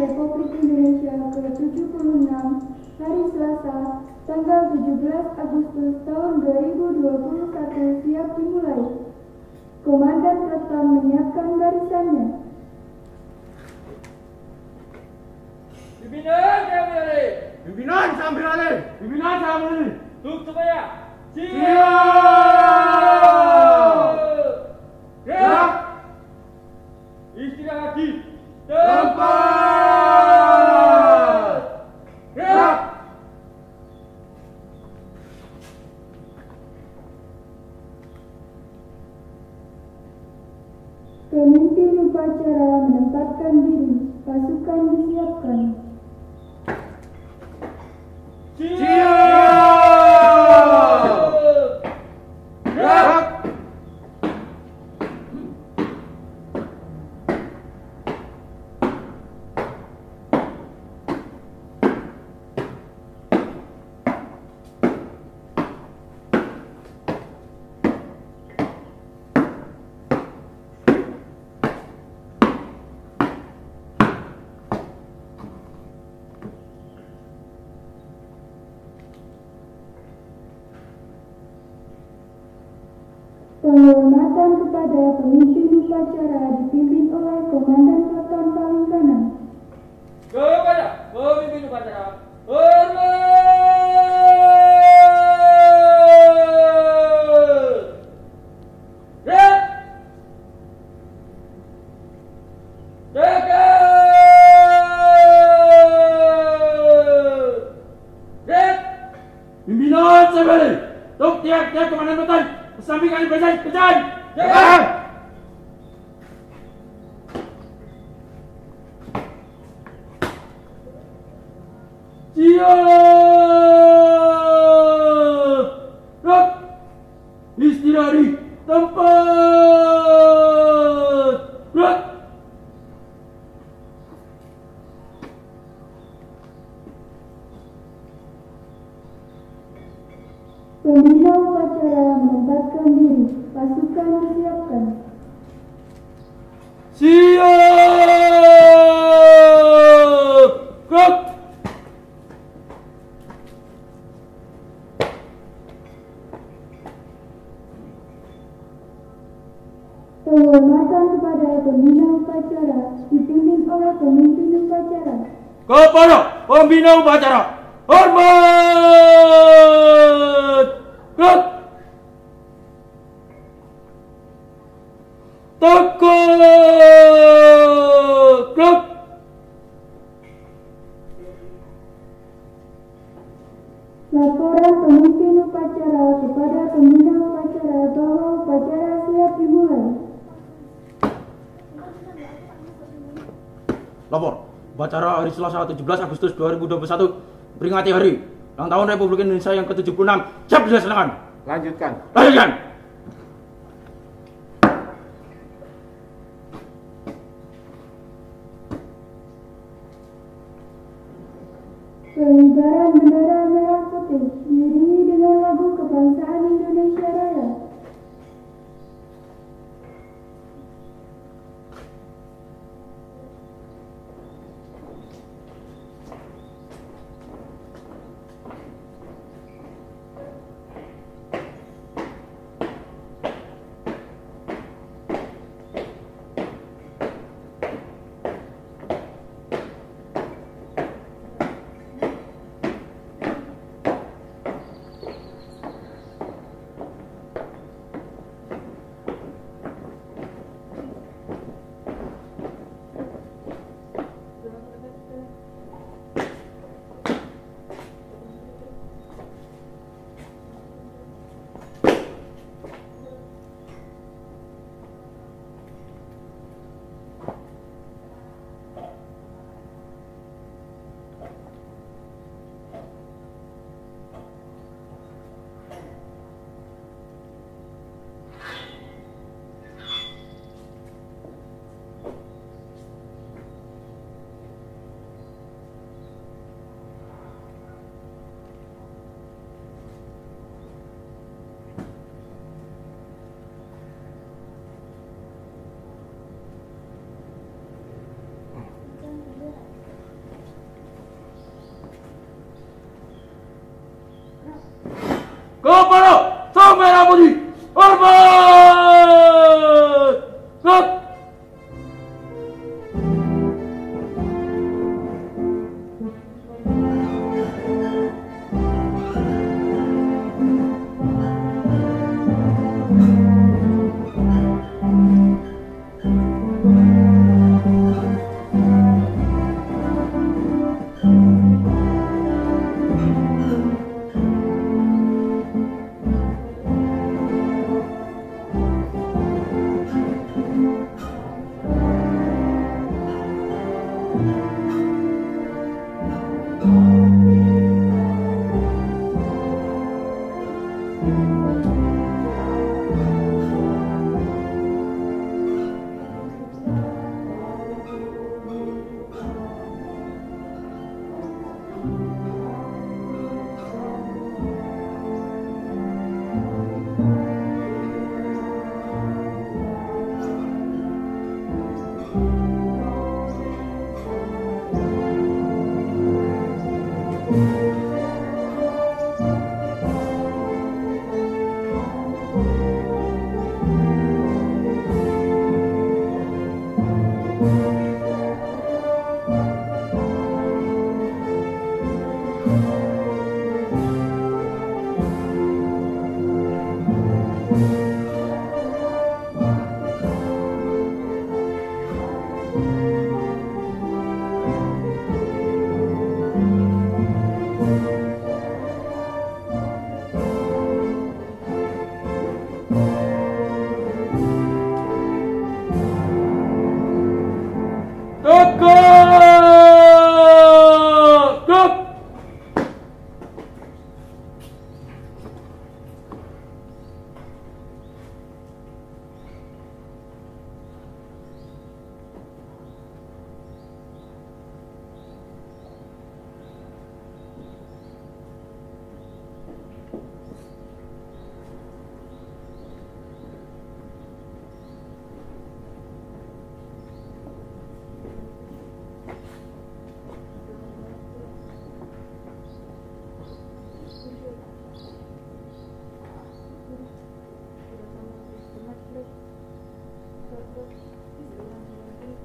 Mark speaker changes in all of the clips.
Speaker 1: Republik Indonesia ke-76 hari Selasa, tanggal 17 Agustus tahun 2021 siap dimulai. Komandan Peleton menyiapkan barisannya.
Speaker 2: Pimpinan sambil alih.
Speaker 3: Pimpinan sambil alih. Pimpinan sambil alih.
Speaker 2: Duduk semuanya.
Speaker 3: Siap.
Speaker 2: Gerak. Istirahat di
Speaker 3: tempat.
Speaker 2: Gerak.
Speaker 1: Pemimpin upacara menempatkan diri, pasukan disiapkan.
Speaker 3: Siap. Gerak.
Speaker 1: Penghormatan kepada pemimpin upacara dipimpin oleh Komandan Peleton paling kanan.
Speaker 2: Kepada pemimpin upacara. Hormat. Gerak. Tegak. Gerak.
Speaker 3: Pimpinan sambil alih. Tuk tiap komandan peleton. Sampingkan barisan. Berjalan.
Speaker 2: Jalan.
Speaker 3: Siap. Gerak. Istirahat di tempat. Gerak.
Speaker 1: Pembina upacara menempatkan diri, pasukan disiapkan.
Speaker 3: Siap. Gerak.
Speaker 1: Penghormatan kepada pembina upacara dipimpin oleh pemimpin upacara.
Speaker 3: Kepada pembina upacara. Hormat. Gerak. Tegak. Gerak.
Speaker 1: Laporan pemimpin upacara kepada pembina upacara bahwa upacara siap dimulai.
Speaker 3: Lapor. Upacara hari Selasa 17 Agustus 2021 peringati hari ulang tahun Republik Indonesia yang ke-76. Siap dilaksanakan.
Speaker 4: Lanjutkan.
Speaker 3: Lanjutkan.
Speaker 1: Pengibaran bendera merah putih diiringi dengan lagu kebangsaan Indonesia Raya.
Speaker 3: kepada Sang Merah Putih. Hormat!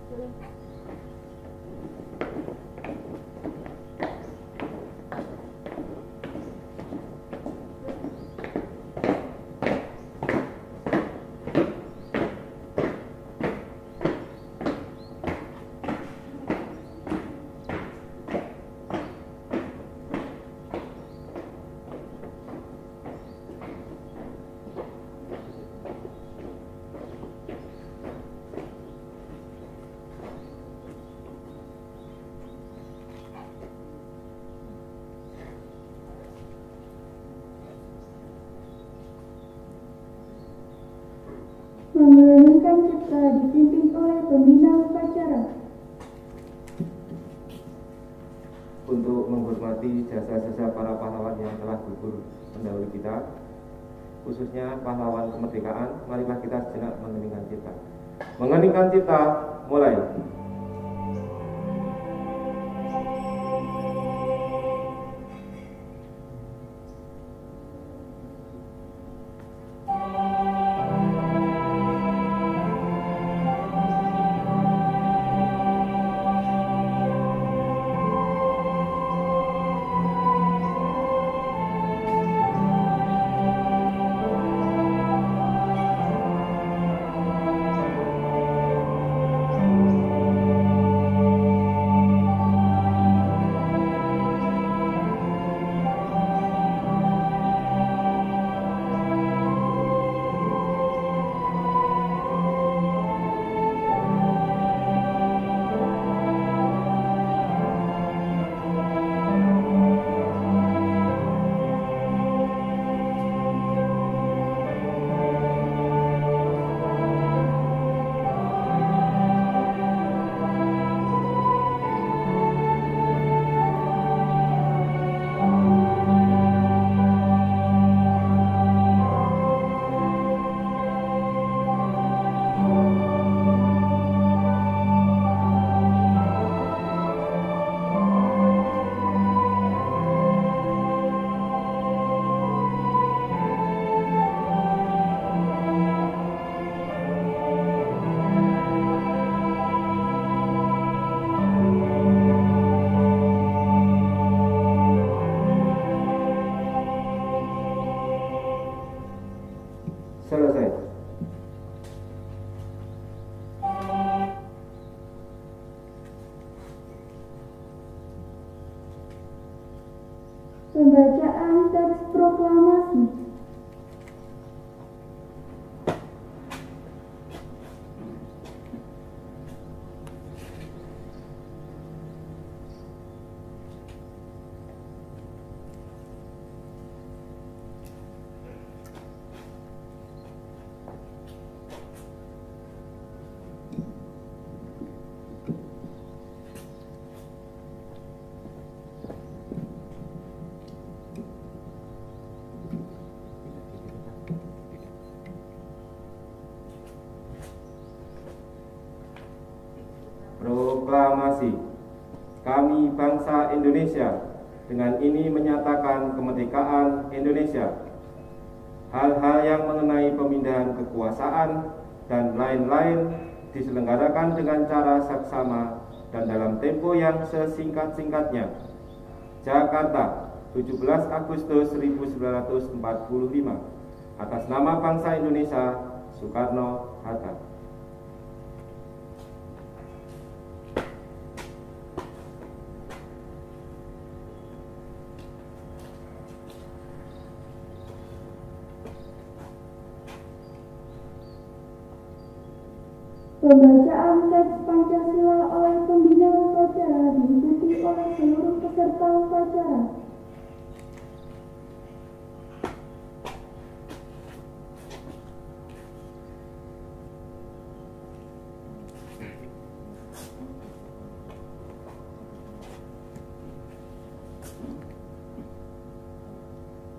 Speaker 3: Gerak!
Speaker 1: Mengeningkan cipta dipimpin oleh pembina upacara.
Speaker 4: Untuk menghormati jasa-jasa para pahlawan yang telah gugur pendahulu kita, khususnya pahlawan kemerdekaan, marilah kita sejenak mengeningkan cipta. Mengeningkan cipta, mulai.
Speaker 1: Pembacaan teks proklamasi.
Speaker 4: Proklamasi. Kami bangsa Indonesia dengan ini menyatakan kemerdekaan Indonesia. Hal-hal yang mengenai pemindahan kekuasaan dan lain-lain diselenggarakan dengan cara saksama dan dalam tempo yang sesingkat-singkatnya. Jakarta, 17 Agustus 1945. Atas nama bangsa Indonesia, Soekarno-Hatta.
Speaker 1: Pembacaan teks Pancasila oleh pembina upacara diikuti oleh seluruh peserta upacara.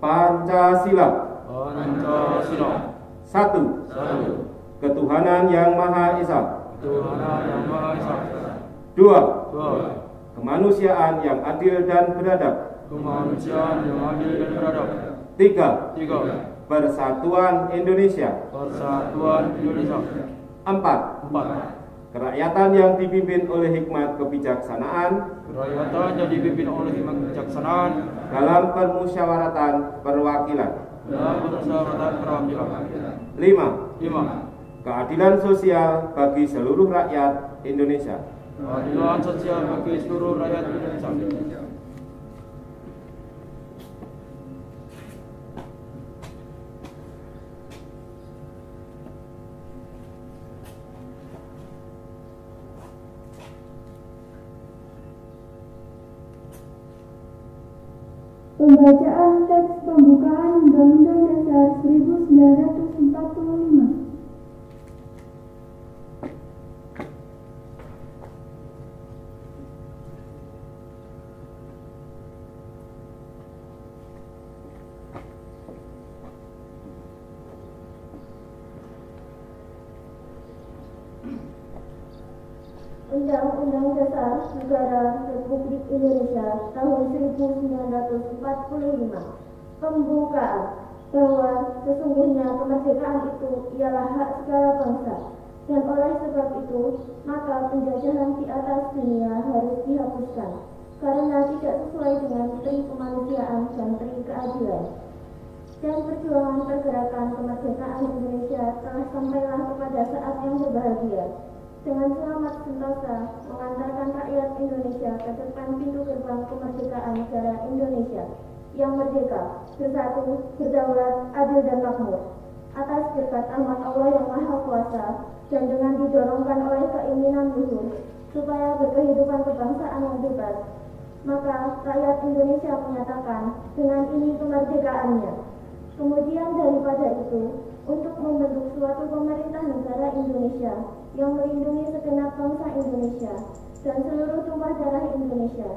Speaker 4: Pancasila.
Speaker 3: Pancasila.
Speaker 4: Satu. Ketuhanan Yang Maha Esa.
Speaker 3: Tuhan yang Maha Esa.
Speaker 4: Dua.
Speaker 3: Dua.
Speaker 4: Kemanusiaan yang adil dan beradab.
Speaker 3: Kemanusiaan yang adil dan beradab.
Speaker 4: Tiga.
Speaker 3: Tiga.
Speaker 4: Persatuan Indonesia.
Speaker 3: Persatuan Indonesia.
Speaker 4: Empat.
Speaker 3: Empat.
Speaker 4: Kerakyatan yang dipimpin oleh hikmat kebijaksanaan
Speaker 3: Kerakyatan yang dipimpin oleh hikmat kebijaksanaan
Speaker 4: dalam permusyawaratan perwakilan.
Speaker 3: dalam permusyawaratan perwakilan.
Speaker 4: Lima.
Speaker 3: Lima.
Speaker 4: Keadilan sosial bagi seluruh rakyat Indonesia.
Speaker 3: Keadilan sosial bagi seluruh rakyat Indonesia.
Speaker 1: Pembacaan teks pembukaan Undang-Undang Dasar 1945.
Speaker 5: Undang-Undang Dasar Negara Republik Indonesia tahun 1945. Pembukaan bahwa sesungguhnya kemerdekaan itu ialah hak segala bangsa, dan oleh sebab itu maka penjajahan di atas dunia harus dihapuskan karena tidak sesuai dengan tri kemanusiaan dan tri keadilan. Dan perjuangan pergerakan kemerdekaan Indonesia telah sampailah kepada saat yang berbahagia, dengan selamat sentosa mengantarkan rakyat Indonesia ke depan pintu gerbang kemerdekaan negara Indonesia yang merdeka, bersatu, berdaulat, adil dan makmur. Atas berkat rahmat Allah yang Maha Kuasa dan dengan didorongkan oleh keinginan luhur supaya berkehidupan kebangsaan yang bebas, maka rakyat Indonesia menyatakan dengan ini kemerdekaannya. Kemudian daripada itu, untuk membentuk suatu pemerintah negara Indonesia yang melindungi segenap bangsa Indonesia dan seluruh tumpah darah Indonesia,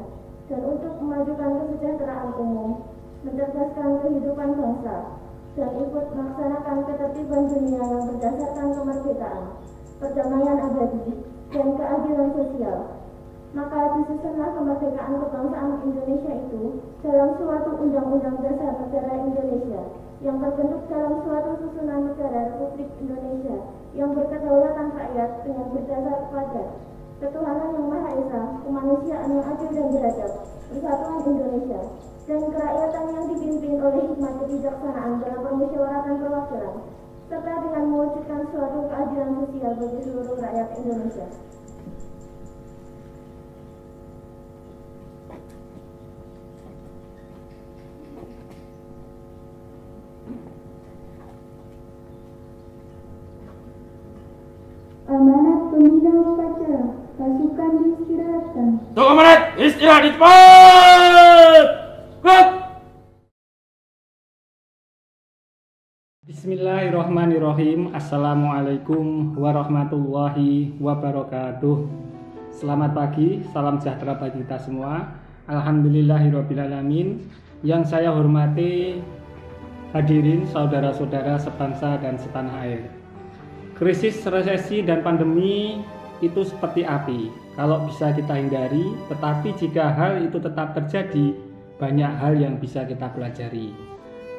Speaker 5: dan untuk memajukan kesejahteraan umum, mencerdaskan kehidupan bangsa, dan ikut melaksanakan ketertiban dunia yang berdasarkan kemerdekaan, perdamaian abadi, dan keadilan sosial. Maka disusunlah kemerdekaan kebangsaan Indonesia itu dalam suatu undang-undang dasar negara Indonesia yang terbentuk dalam suatu susunan negara Republik Indonesia yang berkedaulatan rakyat dengan berdasar pada ketuhanan yang Maha Esa, kemanusiaan yang adil dan beradab, persatuan Indonesia, dan kerakyatan yang dipimpin oleh hikmat kebijaksanaan dalam permusyawaratan perwakilan, serta dengan mewujudkan suatu keadilan sosial bagi seluruh rakyat Indonesia.
Speaker 3: Tunggu menit, istirahat di tempat. Gerak.
Speaker 6: Bismillahirrahmanirrahim. Assalamualaikum warahmatullahi wabarakatuh. Selamat pagi, salam sejahtera bagi kita semua. Alhamdulillahirrabbilalamin. Yang saya hormati hadirin saudara-saudara sebangsa dan setanah air. Krisis, resesi, dan pandemi itu seperti api. Kalau bisa kita hindari, tetapi jika hal itu tetap terjadi, banyak hal yang bisa kita pelajari.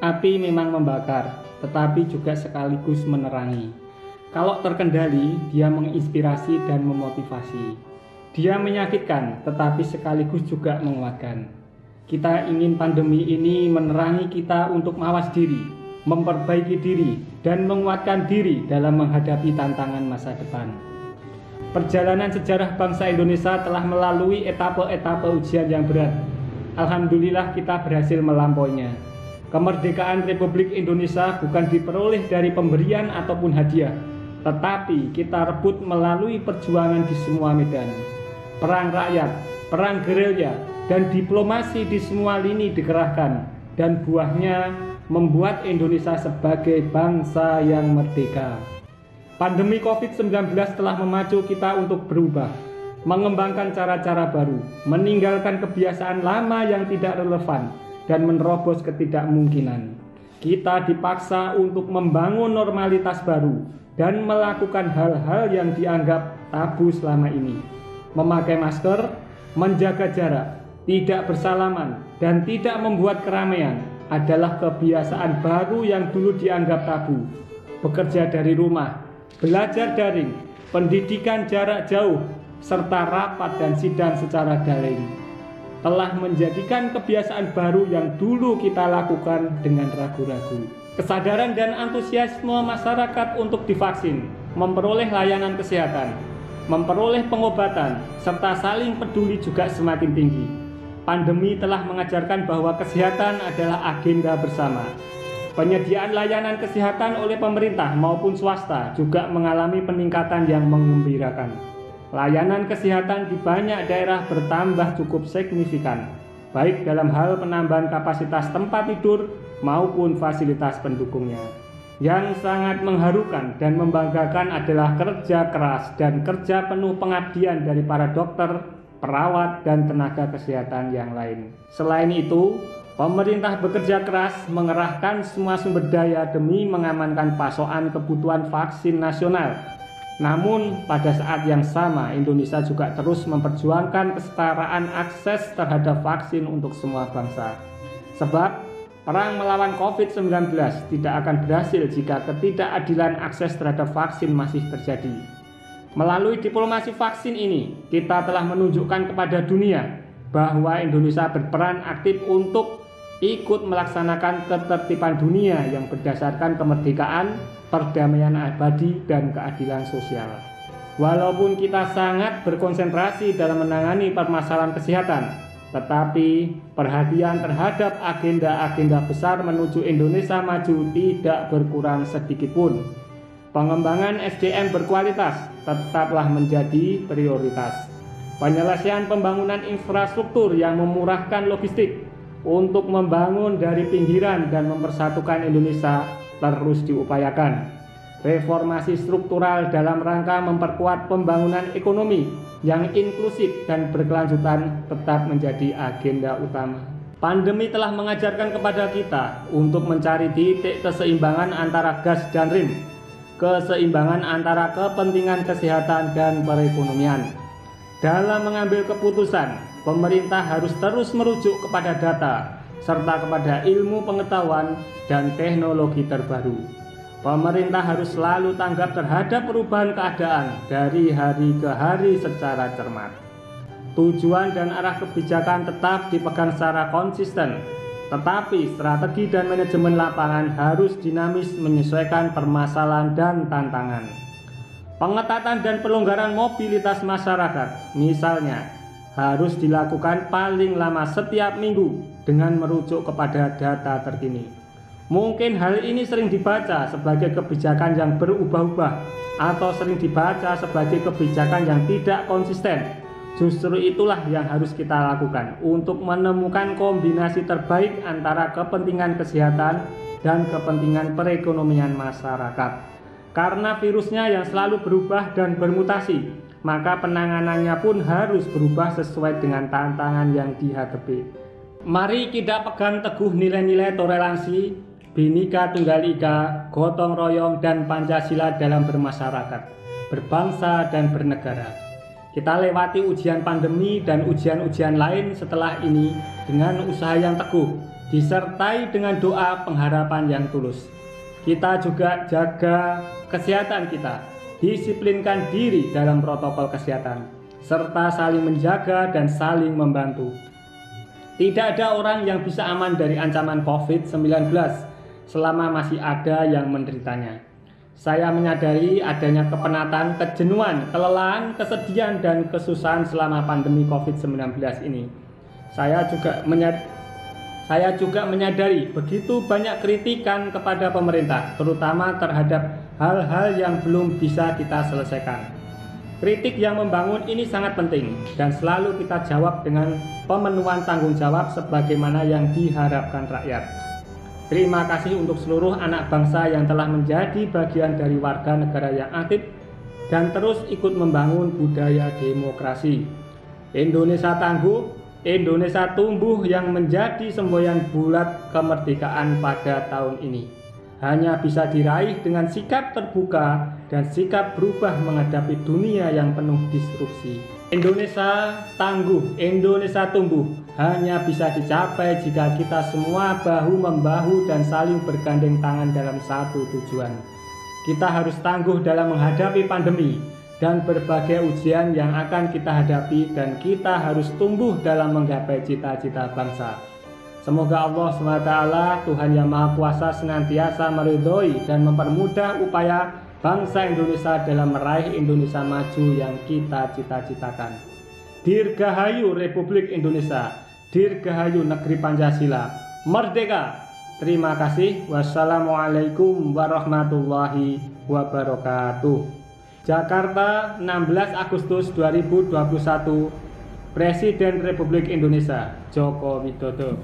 Speaker 6: Api memang membakar, tetapi juga sekaligus menerangi. Kalau terkendali, dia menginspirasi dan memotivasi. Dia menyakitkan, tetapi sekaligus juga menguatkan. Kita ingin pandemi ini menerangi kita untuk mawas diri, memperbaiki diri, dan menguatkan diri dalam menghadapi tantangan masa depan. Perjalanan sejarah bangsa Indonesia telah melalui etape-etape ujian yang berat. Alhamdulillah kita berhasil melampauinya. Kemerdekaan Republik Indonesia bukan diperoleh dari pemberian ataupun hadiah, tetapi kita rebut melalui perjuangan di semua medan. Perang rakyat, perang gerilya, dan diplomasi di semua lini dikerahkan, dan buahnya membuat Indonesia sebagai bangsa yang merdeka. Pandemi COVID-19 telah memacu kita untuk berubah, mengembangkan cara-cara baru, meninggalkan kebiasaan lama yang tidak relevan, dan menerobos ketidakmungkinan. Kita dipaksa untuk membangun normalitas baru dan melakukan hal-hal yang dianggap tabu selama ini. Memakai masker, menjaga jarak, tidak bersalaman, dan tidak membuat keramaian adalah kebiasaan baru yang dulu dianggap tabu. Bekerja dari rumah, belajar daring, pendidikan jarak jauh, serta rapat dan sidang secara daring telah menjadikan kebiasaan baru yang dulu kita lakukan dengan ragu-ragu. Kesadaran dan antusiasme masyarakat untuk divaksin, memperoleh layanan kesehatan, memperoleh pengobatan, serta saling peduli juga semakin tinggi. Pandemi telah mengajarkan bahwa kesehatan adalah agenda bersama. Penyediaan layanan kesehatan oleh pemerintah maupun swasta juga mengalami peningkatan yang menggembirakan. Layanan kesehatan di banyak daerah bertambah cukup signifikan, baik dalam hal penambahan kapasitas tempat tidur maupun fasilitas pendukungnya. Yang sangat mengharukan dan membanggakan adalah kerja keras dan kerja penuh pengabdian dari para dokter, perawat, dan tenaga kesehatan yang lain. Selain itu, pemerintah bekerja keras mengerahkan semua sumber daya demi mengamankan pasokan kebutuhan vaksin nasional. Namun, pada saat yang sama, Indonesia juga terus memperjuangkan kesetaraan akses terhadap vaksin untuk semua bangsa. Sebab, perang melawan COVID-19 tidak akan berhasil jika ketidakadilan akses terhadap vaksin masih terjadi. Melalui diplomasi vaksin ini, kita telah menunjukkan kepada dunia bahwa Indonesia berperan aktif untuk ikut melaksanakan ketertiban dunia yang berdasarkan kemerdekaan, perdamaian abadi, dan keadilan sosial. Walaupun kita sangat berkonsentrasi dalam menangani permasalahan kesehatan, tetapi perhatian terhadap agenda-agenda besar menuju Indonesia maju tidak berkurang sedikitpun. Pengembangan SDM berkualitas tetaplah menjadi prioritas. Penyelesaian pembangunan infrastruktur yang memurahkan logistik untuk membangun dari pinggiran dan mempersatukan Indonesia terus diupayakan. Reformasi struktural dalam rangka memperkuat pembangunan ekonomi yang inklusif dan berkelanjutan tetap menjadi agenda utama. Pandemi telah mengajarkan kepada kita untuk mencari titik keseimbangan antara gas dan rem, keseimbangan antara kepentingan kesehatan dan perekonomian. Dalam mengambil keputusan, pemerintah harus terus merujuk kepada data serta kepada ilmu pengetahuan dan teknologi terbaru. Pemerintah harus selalu tanggap terhadap perubahan keadaan dari hari ke hari secara cermat. Tujuan dan arah kebijakan tetap dipegang secara konsisten, tetapi strategi dan manajemen lapangan harus dinamis menyesuaikan permasalahan dan tantangan. Pengetatan dan pelonggaran mobilitas masyarakat, misalnya, harus dilakukan paling lama setiap minggu dengan merujuk kepada data terkini. Mungkin hal ini sering dibaca sebagai kebijakan yang berubah-ubah atau sering dibaca sebagai kebijakan yang tidak konsisten. Justru itulah yang harus kita lakukan untuk menemukan kombinasi terbaik antara kepentingan kesehatan dan kepentingan perekonomian masyarakat. Karena virusnya yang selalu berubah dan bermutasi, maka penanganannya pun harus berubah sesuai dengan tantangan yang dihadapi. Mari kita pegang teguh nilai-nilai toleransi, Bhinneka Tunggal Ika, gotong royong, dan Pancasila dalam bermasyarakat, berbangsa, dan bernegara. Kita lewati ujian pandemi dan ujian-ujian lain setelah ini dengan usaha yang teguh, disertai dengan doa pengharapan yang tulus. Kita juga jaga kesehatan kita, disiplinkan diri dalam protokol kesehatan, serta saling menjaga dan saling membantu. Tidak ada orang yang bisa aman dari ancaman COVID-19 selama masih ada yang menderitanya. Saya menyadari adanya kepenatan, kejenuhan, kelelahan, kesedihan, dan kesusahan selama pandemi COVID-19 ini. Saya juga menyadari begitu banyak kritikan kepada pemerintah, terutama terhadap hal-hal yang belum bisa kita selesaikan. Kritik yang membangun ini sangat penting dan selalu kita jawab dengan pemenuhan tanggung jawab sebagaimana yang diharapkan rakyat. Terima kasih untuk seluruh anak bangsa yang telah menjadi bagian dari warga negara yang aktif dan terus ikut membangun budaya demokrasi. Indonesia tangguh, Indonesia tumbuh yang menjadi semboyan bulat kemerdekaan pada tahun ini. Hanya bisa diraih dengan sikap terbuka dan sikap berubah menghadapi dunia yang penuh disrupsi. Indonesia tangguh, Indonesia tumbuh hanya bisa dicapai jika kita semua bahu-membahu dan saling bergandeng tangan dalam satu tujuan. Kita harus tangguh dalam menghadapi pandemi dan berbagai ujian yang akan kita hadapi, dan kita harus tumbuh dalam menggapai cita-cita bangsa. Semoga Allah SWT, Tuhan Yang Maha Kuasa, senantiasa meridhoi dan mempermudah upaya bangsa Indonesia dalam meraih Indonesia maju yang kita cita-citakan. Dirgahayu Republik Indonesia, Dirgahayu Negeri Pancasila, Merdeka! Terima kasih. Wassalamualaikum warahmatullahi wabarakatuh. Jakarta, 16 Agustus 2021. Presiden Republik Indonesia Joko Widodo.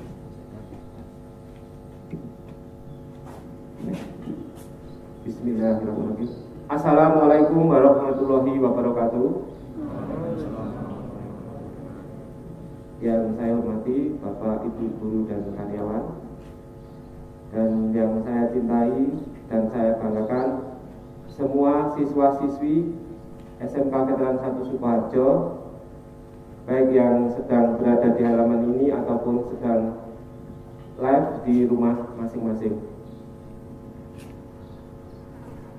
Speaker 4: Bismillahirrahmanirrahim. Assalamualaikum warahmatullahi wabarakatuh. Yang saya hormati Bapak, Ibu, Guru, dan karyawan, dan yang saya cintai dan saya banggakan semua siswa-siswi SMK Veteran 1 Sukoharjo, baik yang sedang berada di halaman ini ataupun sedang live di rumah masing-masing.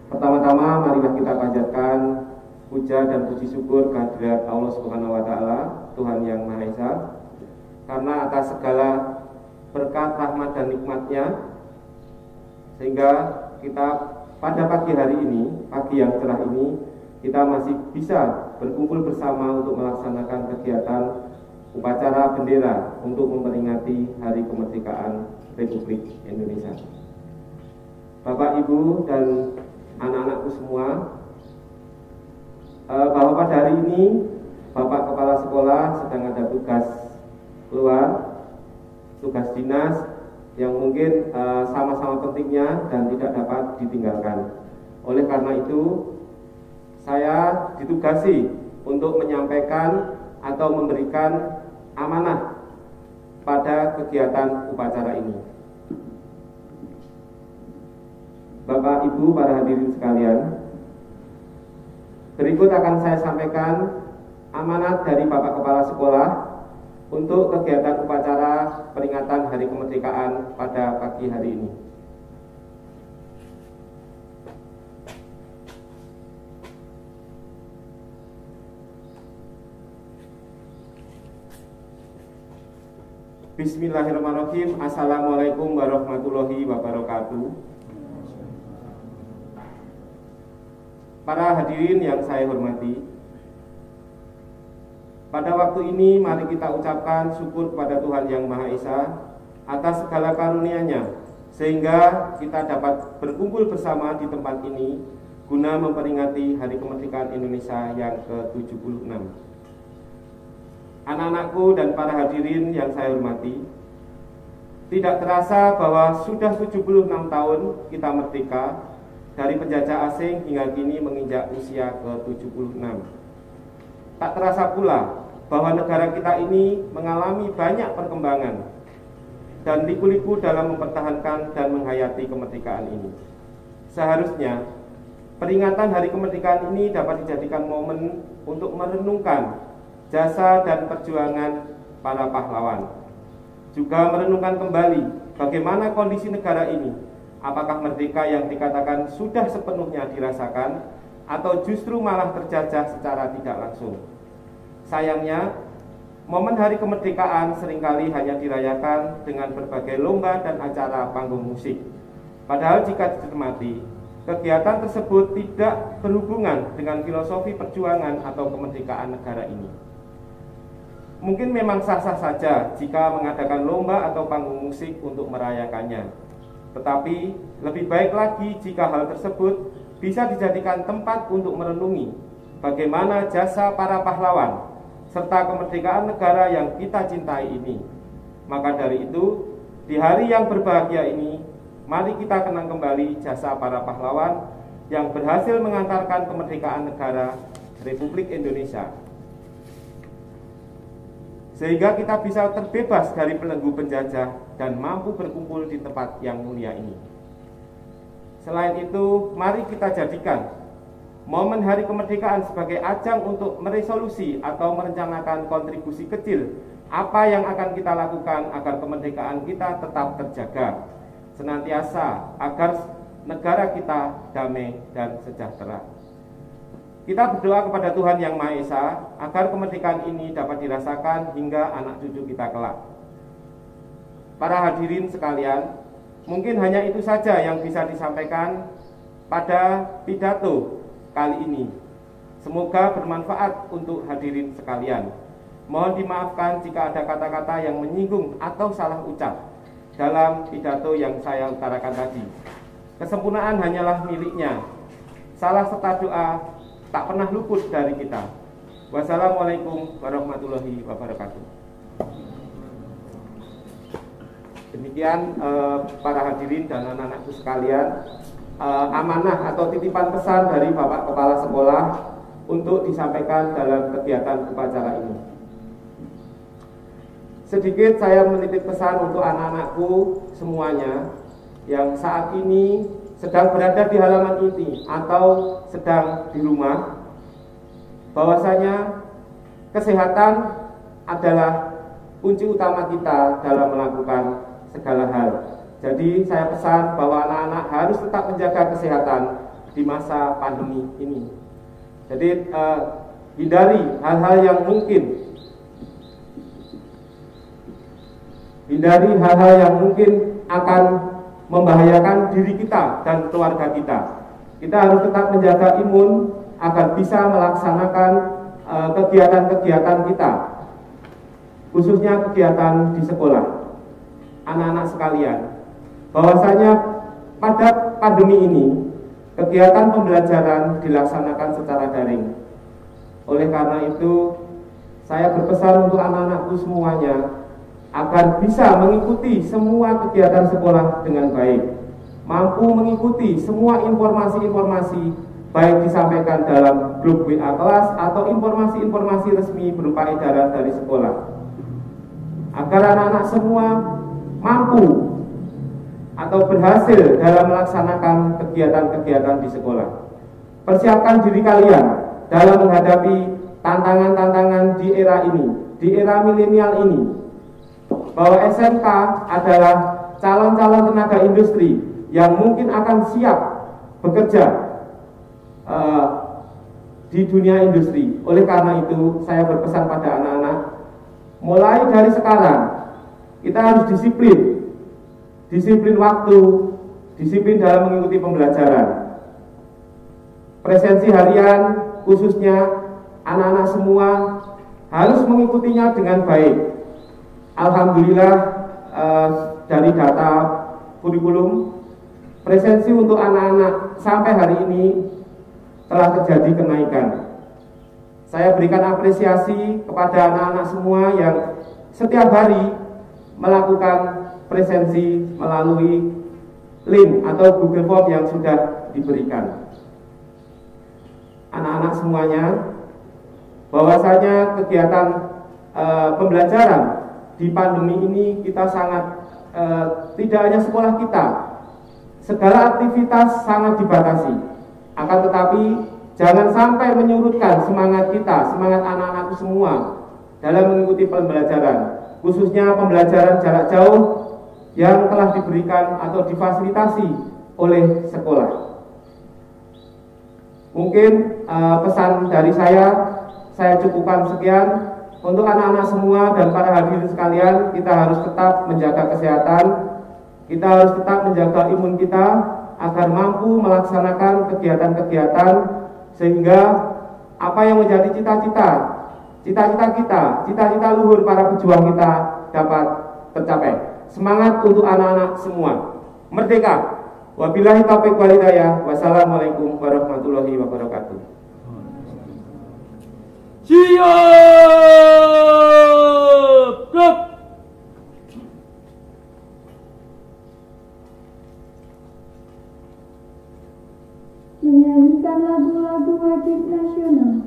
Speaker 4: Pertama-tama marilah kita panjatkan puja dan puji syukur kehadirat Allah Subhanahu wa taala, Tuhan Yang Maha Esa, karena atas segala berkat, rahmat, dan nikmatnya, sehingga kita pada pagi hari ini, pagi yang cerah ini, kita masih bisa berkumpul bersama untuk melaksanakan kegiatan upacara bendera untuk memperingati Hari Kemerdekaan Republik Indonesia. Bapak, Ibu, dan anak-anakku semua, bahwa pada hari ini Bapak Kepala Sekolah sedang ada tugas luar, tugas dinas yang mungkin sama-sama pentingnya dan tidak dapat ditinggalkan. Oleh karena itu, saya ditugasi untuk menyampaikan atau memberikan amanah pada kegiatan upacara ini. Bapak, Ibu, para hadirin sekalian, berikut akan saya sampaikan amanat dari Bapak Kepala Sekolah untuk kegiatan upacara peringatan Hari Kemerdekaan pada pagi hari ini. Bismillahirrahmanirrahim. Assalamualaikum warahmatullahi wabarakatuh. Para hadirin yang saya hormati, pada waktu ini mari kita ucapkan syukur kepada Tuhan Yang Maha Esa atas segala karunia-Nya, sehingga kita dapat berkumpul bersama di tempat ini guna memperingati Hari Kemerdekaan Indonesia yang ke-76. anak-anakku dan para hadirin yang saya hormati, tidak terasa bahwa sudah 76 tahun kita merdeka dari penjajah asing hingga kini menginjak usia ke-76. Tak terasa pula bahwa negara kita ini mengalami banyak perkembangan dan liku-liku dalam mempertahankan dan menghayati kemerdekaan ini. Seharusnya peringatan Hari Kemerdekaan ini dapat dijadikan momen untuk merenungkan jasa dan perjuangan para pahlawan. Juga merenungkan kembali bagaimana kondisi negara ini. Apakah merdeka yang dikatakan sudah sepenuhnya dirasakan atau justru malah terjajah secara tidak langsung. Sayangnya, momen Hari Kemerdekaan seringkali hanya dirayakan dengan berbagai lomba dan acara panggung musik. Padahal jika dicermati, kegiatan tersebut tidak berhubungan dengan filosofi perjuangan atau kemerdekaan negara ini. Mungkin memang sah-sah saja jika mengadakan lomba atau panggung musik untuk merayakannya. Tetapi lebih baik lagi jika hal tersebut bisa dijadikan tempat untuk merenungi bagaimana jasa para pahlawan serta kemerdekaan negara yang kita cintai ini. Maka dari itu, di hari yang berbahagia ini, mari kita kenang kembali jasa para pahlawan yang berhasil mengantarkan kemerdekaan negara Republik Indonesia, sehingga kita bisa terbebas dari belenggu penjajah dan mampu berkumpul di tempat yang mulia ini. Selain itu, mari kita jadikan momen Hari Kemerdekaan sebagai ajang untuk meresolusi atau merencanakan kontribusi kecil apa yang akan kita lakukan agar kemerdekaan kita tetap terjaga senantiasa, agar negara kita damai dan sejahtera. Kita berdoa kepada Tuhan Yang Maha Esa agar kemerdekaan ini dapat dirasakan hingga anak cucu kita kelak. Para hadirin sekalian, mungkin hanya itu saja yang bisa disampaikan pada pidato kali ini. Semoga bermanfaat untuk hadirin sekalian. Mohon dimaafkan jika ada kata-kata yang menyinggung atau salah ucap dalam pidato yang saya utarakan tadi. Kesempurnaan hanyalah miliknya. Salah serta doa tak pernah luput dari kita. Wassalamualaikum warahmatullahi wabarakatuh. Demikian para hadirin dan anak-anakku sekalian, amanah atau titipan pesan dari Bapak Kepala Sekolah untuk disampaikan dalam kegiatan upacara ini. Sedikit saya menitip pesan untuk anak-anakku semuanya yang saat ini sedang berada di halaman ini atau sedang di rumah, bahwasanya kesehatan adalah kunci utama kita dalam melakukan segala hal. Jadi saya pesan bahwa anak-anak harus tetap menjaga kesehatan di masa pandemi ini. Jadi hindari hal-hal yang mungkin akan membahayakan diri kita dan keluarga kita. Kita harus tetap menjaga imun agar bisa melaksanakan kegiatan-kegiatan kita, khususnya kegiatan di sekolah. Anak-anak sekalian, bahwasanya pada pandemi ini kegiatan pembelajaran dilaksanakan secara daring. Oleh karena itu, saya berpesan untuk anak-anakku semuanya agar bisa mengikuti semua kegiatan sekolah dengan baik, mampu mengikuti semua informasi-informasi baik disampaikan dalam grup WA kelas atau informasi-informasi resmi berupa edaran dari sekolah, agar anak-anak semua mampu atau berhasil dalam melaksanakan kegiatan-kegiatan di sekolah. Persiapkan diri kalian dalam menghadapi tantangan-tantangan di era ini, di era milenial ini, bahwa SMK adalah calon-calon tenaga industri yang mungkin akan siap bekerja di dunia industri. Oleh karena itu, saya berpesan pada anak-anak, mulai dari sekarang kita harus disiplin waktu, disiplin dalam mengikuti pembelajaran. Presensi harian, khususnya anak-anak semua harus mengikutinya dengan baik. Alhamdulillah, dari data kurikulum, presensi untuk anak-anak sampai hari ini telah terjadi kenaikan. Saya berikan apresiasi kepada anak-anak semua yang setiap hari melakukan presensi melalui link atau Google Form yang sudah diberikan. Anak-anak semuanya, bahwasanya kegiatan pembelajaran di pandemi ini kita sangat tidak hanya sekolah kita, segala aktivitas sangat dibatasi. Akan tetapi jangan sampai menyurutkan semangat kita, semangat anak-anakku semua dalam mengikuti pembelajaran, khususnya pembelajaran jarak jauh yang telah diberikan atau difasilitasi oleh sekolah. Mungkin pesan dari saya cukupkan sekian. Untuk anak-anak semua dan para hadirin sekalian, kita harus tetap menjaga kesehatan, kita harus tetap menjaga imun kita agar mampu melaksanakan kegiatan-kegiatan sehingga apa yang menjadi cita-cita kita, cita-cita luhur para pejuang kita dapat tercapai. Semangat untuk anak-anak semua. Merdeka. Wabillahi taufiq wal hidayah. Wassalamualaikum warahmatullahi wabarakatuh.
Speaker 2: Siap! Gerak!
Speaker 1: Menyanyikan lagu-lagu wajib nasional.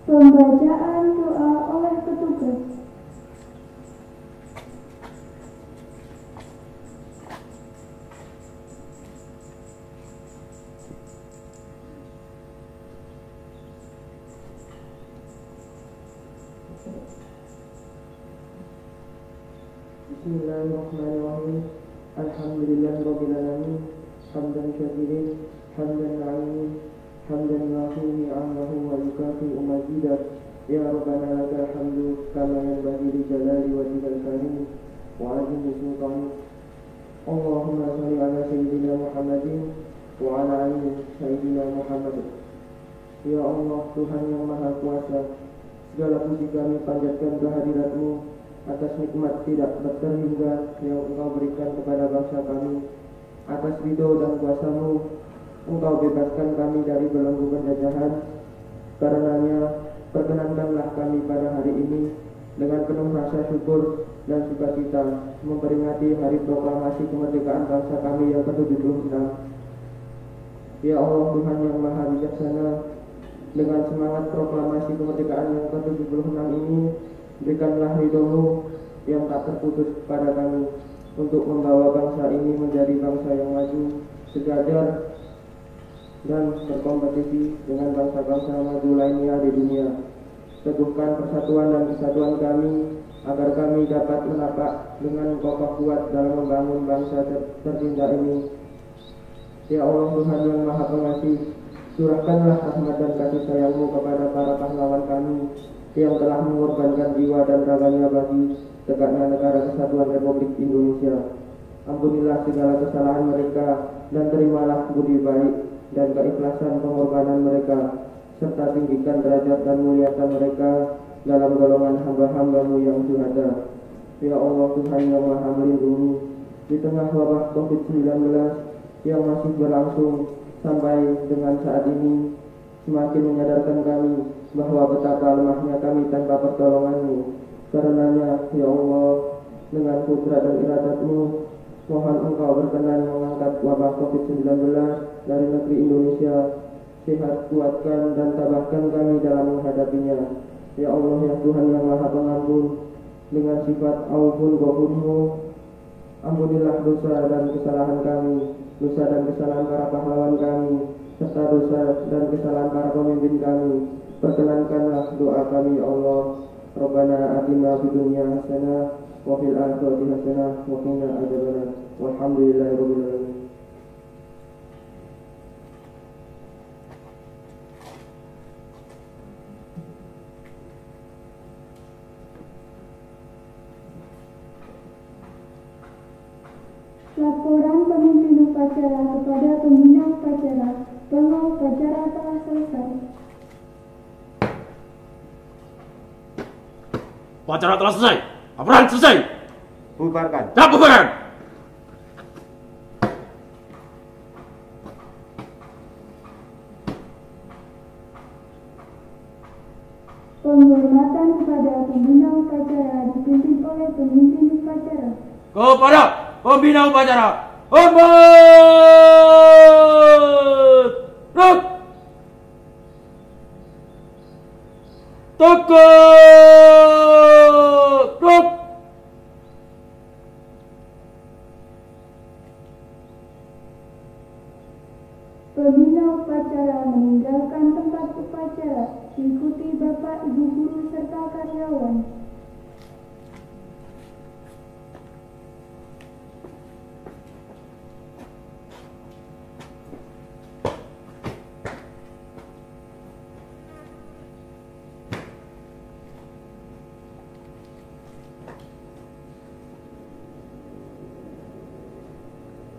Speaker 1: Pembacaan doa oleh petugas.
Speaker 7: Bismillahirrahmanirrahim. Alhamdulillahirabbil alamin. Hamdan syakirin, hamdan na'imin, hamdan yuafi ni'amahu wa yukafi mazidah. Ya Rabbana lakal hamdu kama yanbaghi li jalali wajhikal karim wa 'azimi sultanik. Allahumma shalli ala sayyidina Muhammadin wa ala ali sayyidina Muhammad. Ya Allah, Tuhan yang Maha Kuasa, segala puji kami panjatkan kehadirat-Mu atas nikmat tidak terhingga yang Engkau berikan kepada bangsa kami, atas ridho dan kuasa-Mu Engkau bebaskan kami dari belenggu penjajahan. Karenanya, perkenankanlah kami pada hari ini dengan penuh rasa syukur dan sukacita memperingati hari proklamasi kemerdekaan bangsa kami yang ke-76. Ya Allah Tuhan yang Maha Bijaksana, dengan semangat proklamasi kemerdekaan yang ke-76 ini, berikanlah ridho-Mu yang tak terputus kepada kami untuk membawa bangsa ini menjadi bangsa yang maju, sejajar, dan berkompetisi dengan bangsa-bangsa maju lainnya di dunia. Teguhkan persatuan dan kesatuan kami, agar kami dapat menapak dengan kokoh kuat dalam membangun bangsa tercinta ini. Ya Allah Tuhan yang Maha Pengasih, curahkanlah rahmat dan kasih sayang-Mu kepada para pahlawan kami yang telah mengorbankan jiwa dan raganya bagi tegaknya negara kesatuan Republik Indonesia. Ampunilah segala kesalahan mereka dan terimalah budi baik dan keikhlasan pengorbanan mereka, serta tinggikan derajat dan muliakan mereka dalam golongan hamba-hamba-Mu yang syuhada. Ya Allah Tuhan yang Maha Melindungi, di tengah wabah COVID-19 yang masih berlangsung sampai dengan saat ini, semakin menyadarkan kami bahwa betapa lemahnya kami tanpa pertolongan-Mu. Karenanya, ya Allah, dengan kudrat dan iradat-Mu, mohon Engkau berkenan mengangkat wabah COVID-19 dari negeri Indonesia. Sehat, kuatkan, dan tabahkan kami dalam menghadapinya. Ya Allah, ya Tuhan yang Maha Pengampun, dengan sifat Aufun Ghafurmu, ampunilah dosa dan kesalahan kami, dosa dan kesalahan para pahlawan kami, serta dosa dan kesalahan para pemimpin kami. Perkenankanlah doa kami, ya Allah. Rabbana atina fid dunya hasanah wa fil akhirati hasanah wa qina adzabannar. Walhamdulillahirabbil alamin.
Speaker 1: Laporan pemimpin upacara kepada pembina upacara bahwa upacara telah selesai.
Speaker 3: Upacara telah selesai. Laporan selesai.
Speaker 4: Bubarkan.
Speaker 3: Siap bubaran.
Speaker 1: Penghormatan kepada pembina upacara dipimpin oleh pemimpin upacara.
Speaker 3: Kepada pembina upacara, hormat! Ruk! Tegak! Ruk!
Speaker 1: Pembina upacara meninggalkan tempat upacara, diikuti Bapak, Ibu guru serta karyawan.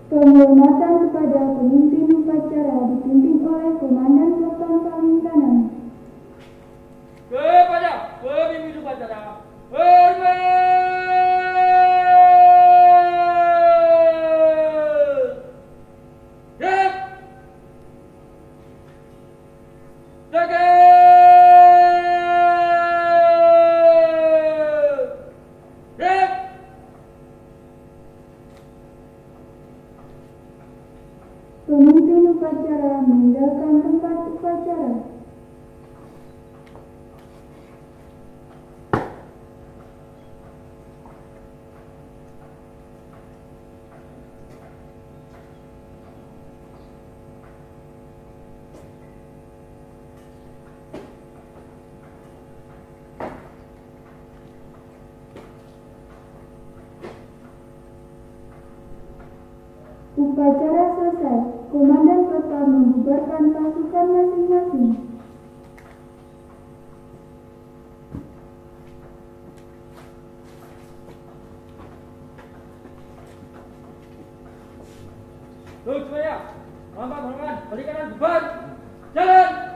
Speaker 1: Penghormatan kepada pemimpin upacara dipimpin oleh Komandan Peleton paling kanan.
Speaker 2: Kepada pemimpin upacara, hormat! Siap! Tegak! Siap!
Speaker 1: Pemimpin upacara meninggalkan tempat upacara. Upacara selesai, Komandan Peleton membubarkan pasukan masing-masing.
Speaker 2: Terus semuanya, hormat, berikan bubar, jalan!